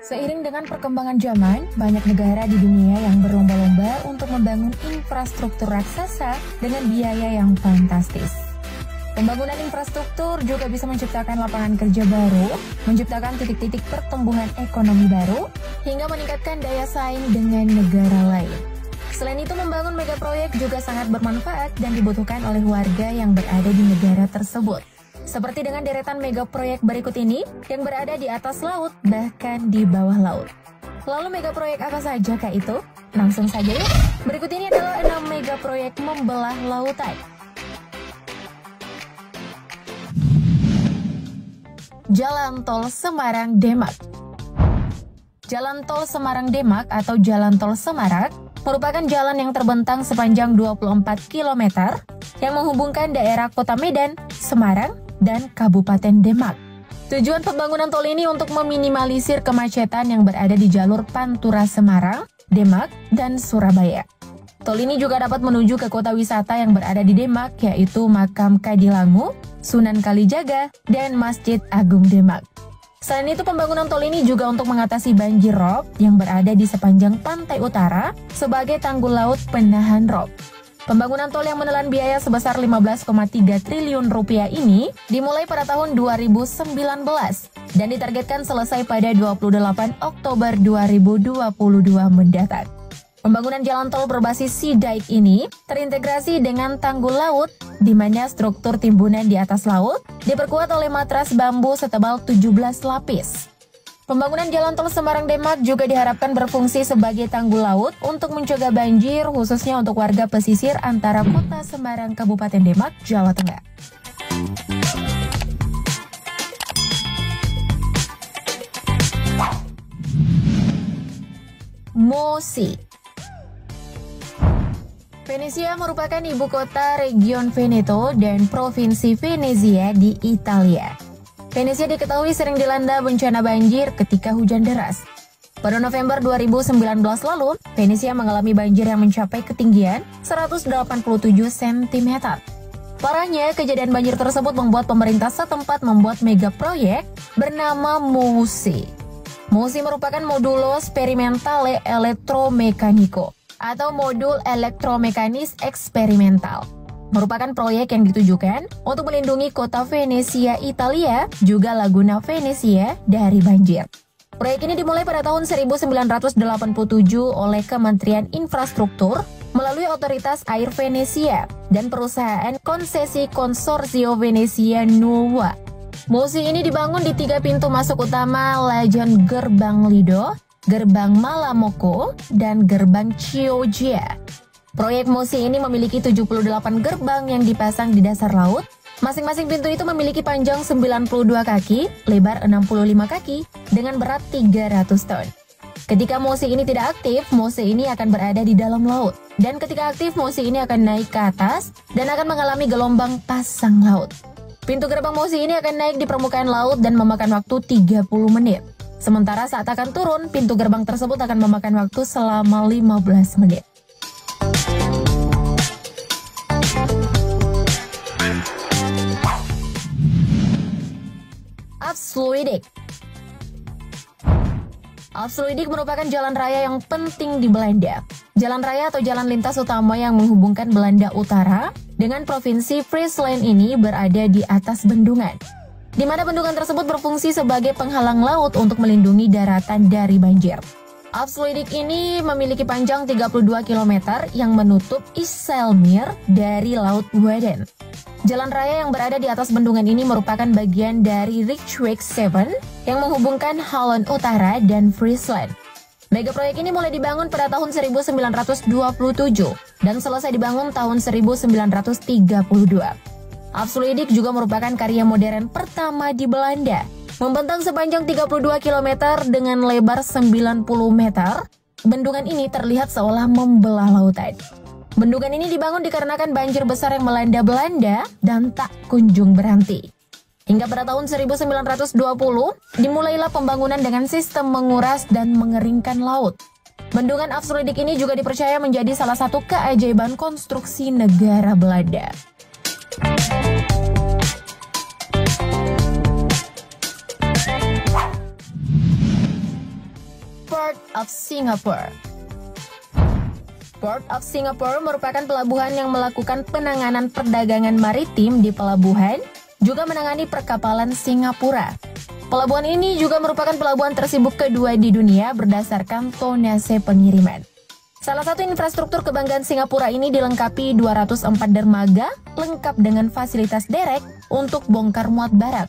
Seiring dengan perkembangan zaman, banyak negara di dunia yang berlomba-lomba untuk membangun infrastruktur raksasa dengan biaya yang fantastis. Pembangunan infrastruktur juga bisa menciptakan lapangan kerja baru, menciptakan titik-titik pertumbuhan ekonomi baru, hingga meningkatkan daya saing dengan negara lain. Selain itu, membangun megaproyek juga sangat bermanfaat dan dibutuhkan oleh warga yang berada di negara tersebut. Seperti dengan deretan megaproyek berikut ini yang berada di atas laut, bahkan di bawah laut. Lalu megaproyek apa saja kah itu? Langsung saja yuk. Berikut ini adalah 6 megaproyek membelah lautan. Jalan Tol Semarang-Demak. Jalan Tol Semarang-Demak atau Jalan Tol Semarak merupakan jalan yang terbentang sepanjang 24 km yang menghubungkan daerah Kota Medan, Semarang, dan Kabupaten Demak. Tujuan pembangunan tol ini untuk meminimalisir kemacetan yang berada di jalur Pantura Semarang, Demak, dan Surabaya. Tol ini juga dapat menuju ke kota wisata yang berada di Demak, yaitu Makam Kadilangu, Sunan Kalijaga, dan Masjid Agung Demak. Selain itu, pembangunan tol ini juga untuk mengatasi banjir rob yang berada di sepanjang pantai utara sebagai tanggul laut penahan rob. Pembangunan tol yang menelan biaya sebesar 15,3 triliun rupiah ini dimulai pada tahun 2019 dan ditargetkan selesai pada 28 Oktober 2022 mendatang. Pembangunan jalan tol berbasis sea dike ini terintegrasi dengan tanggul laut, di mana struktur timbunan di atas laut diperkuat oleh matras bambu setebal 17 lapis. Pembangunan jalan tol Semarang-Demak juga diharapkan berfungsi sebagai tanggul laut untuk mencegah banjir, khususnya untuk warga pesisir antara kota Semarang, Kabupaten Demak, Jawa Tengah. Mosi. Venesia merupakan ibu kota region Veneto dan provinsi Venezia di Italia. Venesia diketahui sering dilanda bencana banjir ketika hujan deras. Pada November 2019 lalu, Venesia mengalami banjir yang mencapai ketinggian 187 cm. Parahnya, kejadian banjir tersebut membuat pemerintah setempat membuat megaproyek bernama MUSI. MUSI merupakan Modulo Sperimentale Elettromecanico atau Modul Elektromekanis Eksperimental. Merupakan proyek yang ditujukan untuk melindungi kota Venezia, Italia, juga Laguna Venezia dari banjir. Proyek ini dimulai pada tahun 1987 oleh Kementerian Infrastruktur melalui Otoritas Air Venezia dan perusahaan konsesi Konsorsio Venezia Nuova. MUSI ini dibangun di 3 pintu masuk utama, Lajon Gerbang Lido, Gerbang Malamocco, dan Gerbang Chioggia. Proyek MUSI ini memiliki 78 gerbang yang dipasang di dasar laut. Masing-masing pintu itu memiliki panjang 92 kaki, lebar 65 kaki, dengan berat 300 ton. Ketika MUSI ini tidak aktif, MUSI ini akan berada di dalam laut. Dan ketika aktif, MUSI ini akan naik ke atas dan akan mengalami gelombang pasang laut. Pintu gerbang MUSI ini akan naik di permukaan laut dan memakan waktu 30 menit. Sementara saat akan turun, pintu gerbang tersebut akan memakan waktu selama 15 menit. Afsluitdijk. Afsluitdijk merupakan jalan raya yang penting di Belanda. Jalan raya atau jalan lintas utama yang menghubungkan Belanda Utara dengan provinsi Friesland ini berada di atas bendungan, di mana bendungan tersebut berfungsi sebagai penghalang laut untuk melindungi daratan dari banjir. Afsluitdijk ini memiliki panjang 32 km yang menutup IJsselmeer dari Laut Wadden. Jalan raya yang berada di atas bendungan ini merupakan bagian dari Rijksweg 7 yang menghubungkan Holland Utara dan Friesland. Megaproyek ini mulai dibangun pada tahun 1927 dan selesai dibangun tahun 1932. Afsluitdijk juga merupakan karya modern pertama di Belanda. Membentang sepanjang 32 km dengan lebar 90 meter, bendungan ini terlihat seolah membelah lautan. Bendungan ini dibangun dikarenakan banjir besar yang melanda Belanda dan tak kunjung berhenti. Hingga pada tahun 1920, dimulailah pembangunan dengan sistem menguras dan mengeringkan laut. Bendungan Afsluitdijk ini juga dipercaya menjadi salah satu keajaiban konstruksi negara Belanda. of Singapore. Port of Singapore merupakan pelabuhan yang melakukan penanganan perdagangan maritim di pelabuhan, juga menangani perkapalan Singapura. Pelabuhan ini juga merupakan pelabuhan tersibuk kedua di dunia berdasarkan tonase pengiriman. Salah satu infrastruktur kebanggaan Singapura ini dilengkapi 204 dermaga, lengkap dengan fasilitas derek untuk bongkar muat barang.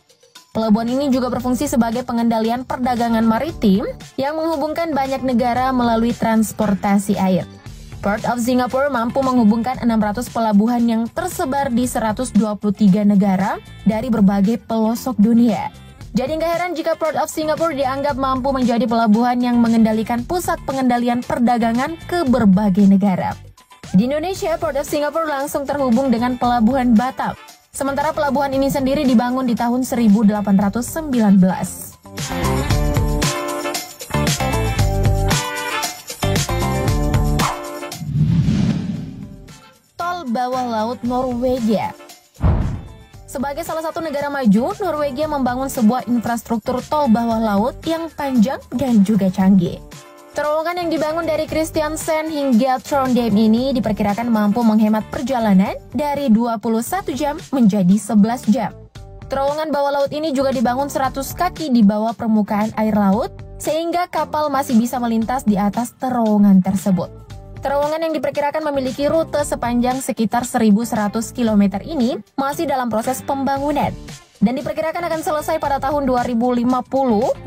Pelabuhan ini juga berfungsi sebagai pengendalian perdagangan maritim yang menghubungkan banyak negara melalui transportasi air. Port of Singapore mampu menghubungkan 600 pelabuhan yang tersebar di 123 negara dari berbagai pelosok dunia. Jadi nggak heran jika Port of Singapore dianggap mampu menjadi pelabuhan yang mengendalikan pusat pengendalian perdagangan ke berbagai negara. Di Indonesia, Port of Singapore langsung terhubung dengan Pelabuhan Batam. Sementara pelabuhan ini sendiri dibangun di tahun 1819. Bawah laut Norwegia. Sebagai salah satu negara maju, Norwegia membangun sebuah infrastruktur tol bawah laut yang panjang dan juga canggih. Terowongan yang dibangun dari Kristiansand hingga Trondheim ini diperkirakan mampu menghemat perjalanan dari 21 jam menjadi 11 jam. Terowongan bawah laut ini juga dibangun 100 kaki di bawah permukaan air laut, sehingga kapal masih bisa melintas di atas terowongan tersebut. Terowongan yang diperkirakan memiliki rute sepanjang sekitar 1.100 km ini masih dalam proses pembangunan dan diperkirakan akan selesai pada tahun 2050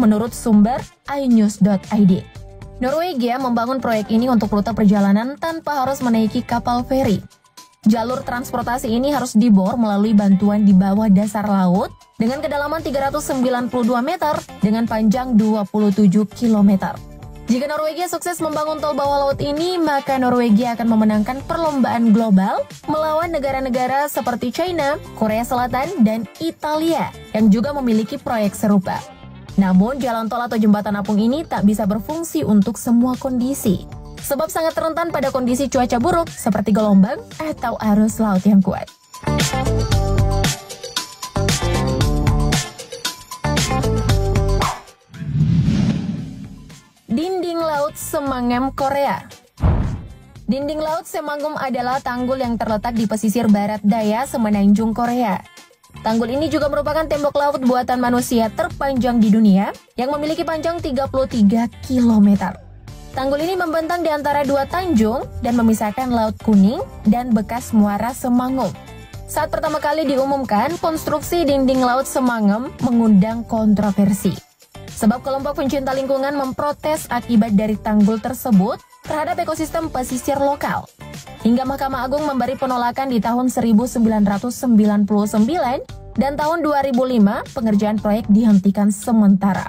menurut sumber inews.id. Norwegia membangun proyek ini untuk rute perjalanan tanpa harus menaiki kapal feri. Jalur transportasi ini harus dibor melalui bantuan di bawah dasar laut dengan kedalaman 392 meter dengan panjang 27 km. Jika Norwegia sukses membangun tol bawah laut ini, maka Norwegia akan memenangkan perlombaan global melawan negara-negara seperti China, Korea Selatan, dan Italia yang juga memiliki proyek serupa. Namun, jalan tol atau jembatan apung ini tak bisa berfungsi untuk semua kondisi, sebab sangat rentan pada kondisi cuaca buruk seperti gelombang atau arus laut yang kuat. Dinding Laut Semangem, Korea. Dinding Laut Semangem adalah tanggul yang terletak di pesisir barat daya Semenanjung, Korea. Tanggul ini juga merupakan tembok laut buatan manusia terpanjang di dunia yang memiliki panjang 33 km. Tanggul ini membentang di antara dua tanjung dan memisahkan Laut Kuning dan bekas muara Semangem. Saat pertama kali diumumkan, konstruksi dinding Laut Semangem mengundang kontroversi. Sebab kelompok pencinta lingkungan memprotes akibat dari tanggul tersebut terhadap ekosistem pesisir lokal. Hingga Mahkamah Agung memberi penolakan di tahun 1999 dan tahun 2005 pengerjaan proyek dihentikan sementara.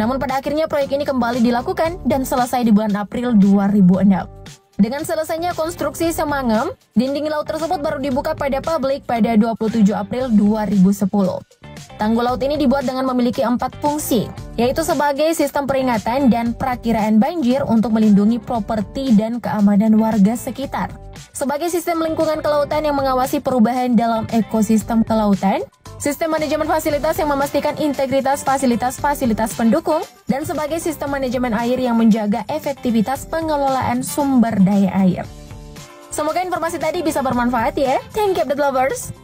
Namun pada akhirnya proyek ini kembali dilakukan dan selesai di bulan April 2006. Dengan selesainya konstruksi Semangem, dinding laut tersebut baru dibuka pada publik pada 27 April 2010. Tanggul laut ini dibuat dengan memiliki 4 fungsi, yaitu sebagai sistem peringatan dan perakiraan banjir untuk melindungi properti dan keamanan warga sekitar, sebagai sistem lingkungan kelautan yang mengawasi perubahan dalam ekosistem kelautan, sistem manajemen fasilitas yang memastikan integritas fasilitas-fasilitas pendukung, dan sebagai sistem manajemen air yang menjaga efektivitas pengelolaan sumber daya air. Semoga informasi tadi bisa bermanfaat ya. Thank you, update lovers.